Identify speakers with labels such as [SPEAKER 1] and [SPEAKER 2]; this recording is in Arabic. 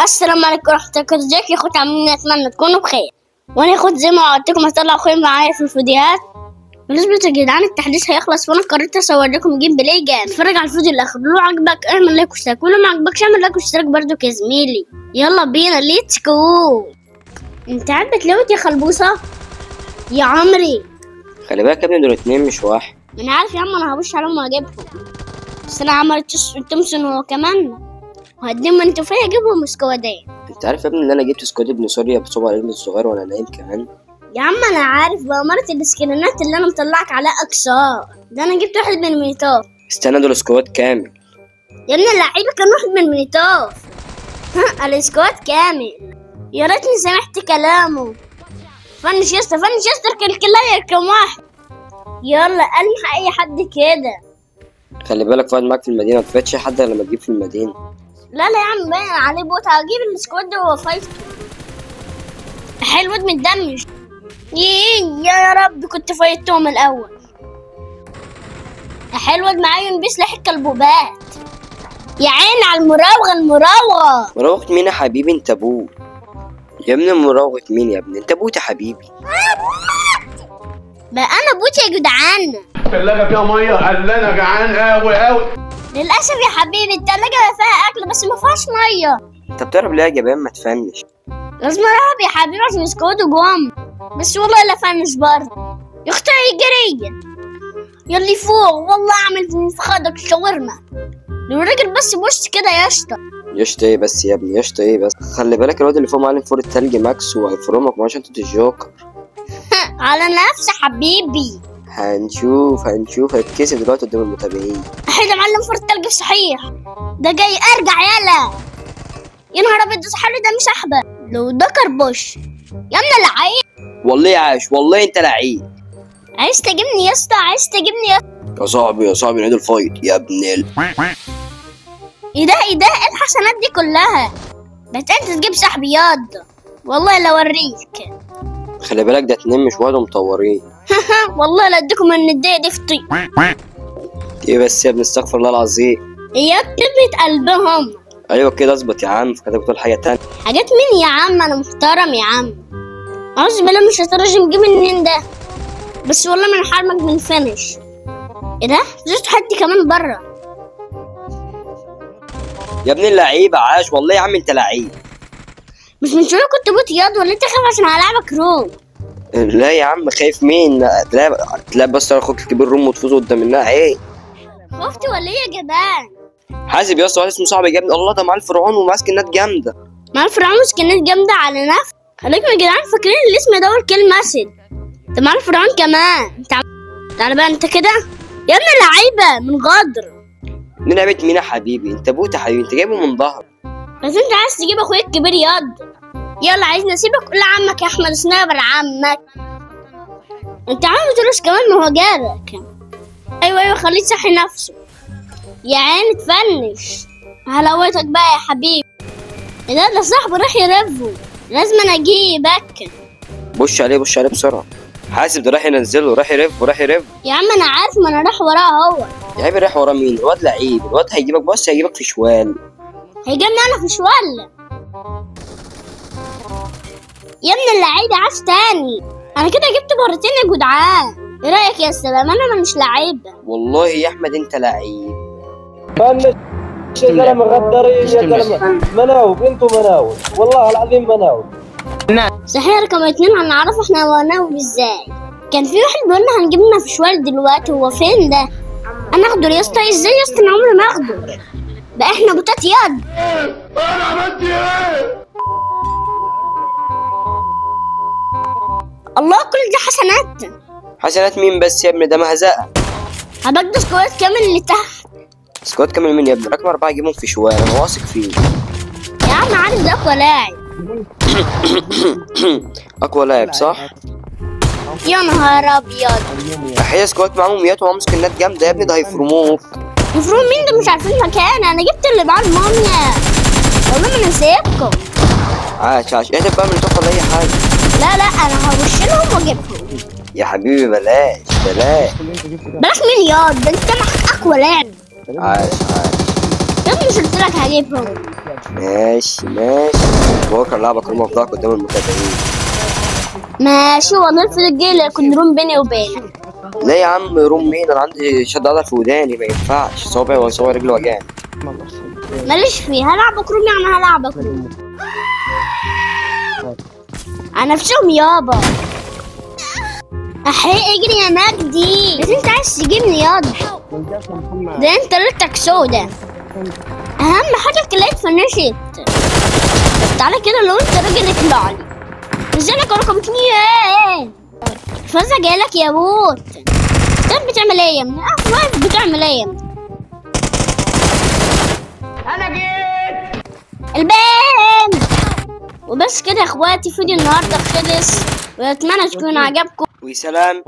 [SPEAKER 1] السلام عليكم ورحمة الله وبركاته. ازيك يا اخواتي عاملين؟ اتمنى تكونوا بخير. وانا يا اخواتي زي ما وعدتكم هطلع اخويا معايا في الفيديوهات. بالنسبة يا جدعان التحديث هيخلص، فانا قررت اصور لكم جيم بلاي جامد. اتفرج على الفيديو الاخر، لو عجبك اعمل لايك واشتراك، ولو ما عجبكش اعمل لايك واشتراك برضو يا زميلي. يلا بينا ليتس جو. انت قاعد بتلوت يا خلبوصة يا عمري؟
[SPEAKER 2] خلي بالك يا ابني، دول اتنين مش واحد.
[SPEAKER 1] ما انا عارف يا عم، انا هبص عليهم واجيبهم، بس انا عملت تمسون هو كمان، وهديهم انتوا فيا اجيبهم سكوادين.
[SPEAKER 2] انت عارف يا ابني ان انا جبت سكواد ابن سوريا بصبع الابن الصغير وانا نايم كمان؟
[SPEAKER 1] يا عم انا عارف بأمارة السكرينات اللي انا مطلعك عليها اقصاء، ده انا جبت واحد من الميتاف.
[SPEAKER 2] استنى، دول سكواد كامل
[SPEAKER 1] يا ابني اللعيبه كان واحد من الميتاف. ها السكواد كامل، يا ريتني سمعت كلامه. فنش يا اسطى، فنش يا اسطى، كان كلاية كم واحد. يلا المح اي حد كده.
[SPEAKER 2] خلي بالك فؤاد معاك في المدينه، متفاتش حد لما تجيب في المدينه.
[SPEAKER 1] لا لا يا عم، باين عليه بوت، هجيب السكواد ده وهو فايت. حلو متدمج. يا رب كنت فايتهم الاول. حلو معايا بيه سلاح الكلبوبات. يا عين على المراوغه.
[SPEAKER 2] مراوغة مين يا حبيبي؟ انت ابوه يا ابني. مراوغة مين يا ابني؟ انت ابوت يا حبيبي.
[SPEAKER 1] بقى انا بوت يا جدعان.
[SPEAKER 3] الثلاجة فيها مية، قال انا جعان قوي.
[SPEAKER 1] للاسف يا حبيبي التلاجة فيها اكل بس ما فيهاش ميه.
[SPEAKER 2] انت بتعرف ليه يا جبان؟ ما تفنش.
[SPEAKER 1] لازم العب يا حبيبي عشان سكواد جوام، بس والله لا فنش برضه. يا اختي جري يلي فوق، والله اعمل في خدك شاورما لو راجل بس بوش كده يا اسطى.
[SPEAKER 2] يشطى ايه بس يا ابني؟ يشطى ايه بس؟ خلي بالك الواد اللي فوق معلم فور التلج ماكس، وهيفرمك معاه شنطة الجوكر.
[SPEAKER 1] على نفسي حبيبي.
[SPEAKER 2] هنشوف هيتكسب دلوقتي قدام المتابعين.
[SPEAKER 1] احنا يا معلم فور التلج صحيح، ده جاي ارجع يلا. يا نهار ابيض، ده صحابي ده مش احبه لو ده كربوش يا ابني لعيب.
[SPEAKER 2] والله عاش، والله انت لعيب.
[SPEAKER 1] عايز تجيبني يا اسطى، عايز تجيبني يا اسطى.
[SPEAKER 2] يا صاحبي نادي الفايت يا ابن
[SPEAKER 1] ايه ده ايه الحسنات دي كلها؟ بس انت تجيب صاحبيات والله لا اوريك.
[SPEAKER 2] خلي بالك ده اتنين مش واحد ومطورين.
[SPEAKER 1] والله لا اديكم من الدقيقة دي فطي.
[SPEAKER 2] ايه بس يا ابني؟ استغفر الله العظيم.
[SPEAKER 1] يا كلمة قلبهم.
[SPEAKER 2] ايوه كده اظبط يا عم، فكرتك بتقول حاجة تانية.
[SPEAKER 1] حاجات مين يا عم؟ انا محترم يا عم. اعوذ بالله مش هترجم، جيب منين ده؟ بس والله من حرمك من فينش. ايه ده؟ زرت حد كمان بره.
[SPEAKER 2] يا ابني اللعيبة عاش، والله يا عم انت لعيب.
[SPEAKER 1] مش من شوية كنت بوت ياض، ولا انت خايف عشان هلعبك روم؟
[SPEAKER 2] لا يا عم، خايف مين؟ تلعب بس اخوك الكبير روم وتفوزوا قدام الناس. ايه
[SPEAKER 1] خفت ولا ايه يا جبان؟
[SPEAKER 2] حاسب يا اسطى، واحد اسمه صاحبي جامد. الله، ده مع الفرعون ومعاه سكنات جامدة.
[SPEAKER 1] مع الفرعون سكنات جامدة على نفس. خليكم يا جدعان فاكرين الاسم ده والكلمة مسج. ده مع الفرعون كمان. تعالى بقى انت كده يا ابني لعيبة من غدر.
[SPEAKER 2] دي لعبة مين يا حبيبي؟ انت بوت يا حبيبي، انت جايبه من ظهر.
[SPEAKER 1] بس انت عايز تجيب اخويا الكبير ياض. يلا عايز نسيبك قول لعمك يا احمد سنايبر عمك. انت عم تروش كمان، ما هو جارك. ايوه خليه يصحي نفسه يا عيني تفنش. هلوتك بقى يا حبيبي. ده صاحبه راح يرفه، لازم انا اجيبك.
[SPEAKER 2] بص عليه بسرعة. حاسب ده راح ينزله، راح يرف.
[SPEAKER 1] يا عم انا عارف، ما انا راح وراه هو.
[SPEAKER 2] يا حبيبي راح وراه مين؟ الواد لعيب، الواد هيجيبك. بص هيجيبك في شوال.
[SPEAKER 1] هيجيبني انا في شوال يا ابن اللعيبة. عاش تاني، انا كده جبت مرتين يا جدعان. ايه رايك يا سلام؟ انا مش لعيبة
[SPEAKER 2] والله يا احمد انت لعيب.
[SPEAKER 4] فنش يا زلمه، غدارين يا زلمه. مناوب انتوا مناوب، والله العظيم مناوب.
[SPEAKER 1] صحيح رقم 2 هنعرف احنا مناوب ازاي. كان في واحد بيقول لنا هنجيب لنا في شوال دلوقتي، هو فين ده؟ انا اخده يا اسطى. ازاي يا اسطى؟ انا عمري ما اخده. بقى احنا بوتات يد.
[SPEAKER 3] انا عملت ايه؟
[SPEAKER 1] الله، كل دي حسنات.
[SPEAKER 2] حسنات مين بس يا ابني؟ ده مهزقة.
[SPEAKER 1] هبقى سكواد كامل اللي تحت.
[SPEAKER 2] سكواد كامل مين يا ابني؟ رقم 4 جيبهم في شوال، انا واثق فيه.
[SPEAKER 1] يا عم عارف ده اقوى لاعب.
[SPEAKER 2] اقوى لاعب صح؟
[SPEAKER 1] يا نهار ابيض.
[SPEAKER 2] تحية سكواد معاهم ميات ومعاهم سكنات جامدة يا ابني، ده هيفرموك.
[SPEAKER 1] يفرموا مين؟ ده مش عارفين مكان. انا جبت اللي معاه الموميا، والله ما نسيبكم.
[SPEAKER 2] عاش اهدف بقى من تدخل اي حاجة.
[SPEAKER 1] لا انا هرش لهم واجيبهم.
[SPEAKER 2] يا حبيبي بلاش
[SPEAKER 1] مين ياض؟ ده انت معاك اقوى لاعب.
[SPEAKER 2] عاش
[SPEAKER 1] يا ابني مش قلت لك هجيبهم؟
[SPEAKER 2] ماشي بكره لعبك روم افضلك قدام المتابعين.
[SPEAKER 1] ماشي والله الفيديو الجاي اللي هيكون روم بيني وبينك.
[SPEAKER 2] ليه يا عم روم مين؟ انا عندي شد عضل في وداني ما ينفعش، صوابعي رجلي وجعني.
[SPEAKER 1] ماليش فيه، هلعبك روم يعني هلعبك روم. انا نفسهم يابا. احي اجري يا مجدي، بس انت عايز تجيبني ياض. ده انت ليلتك سودا. اهم حاجه كلايت فنشت. تعالى كده لو انت راجل اطلع لي. ازيك رقم 2 فازة جايلك يا بوت. انت بتعمل ايه يا ابني؟ واقف بتعمل ايه يا ابني؟
[SPEAKER 3] انا جيت
[SPEAKER 1] البان. وبس كده يا اخواتي، فيديو النهارده خلص، واتمنى تكون عجبكم.
[SPEAKER 2] وسلام.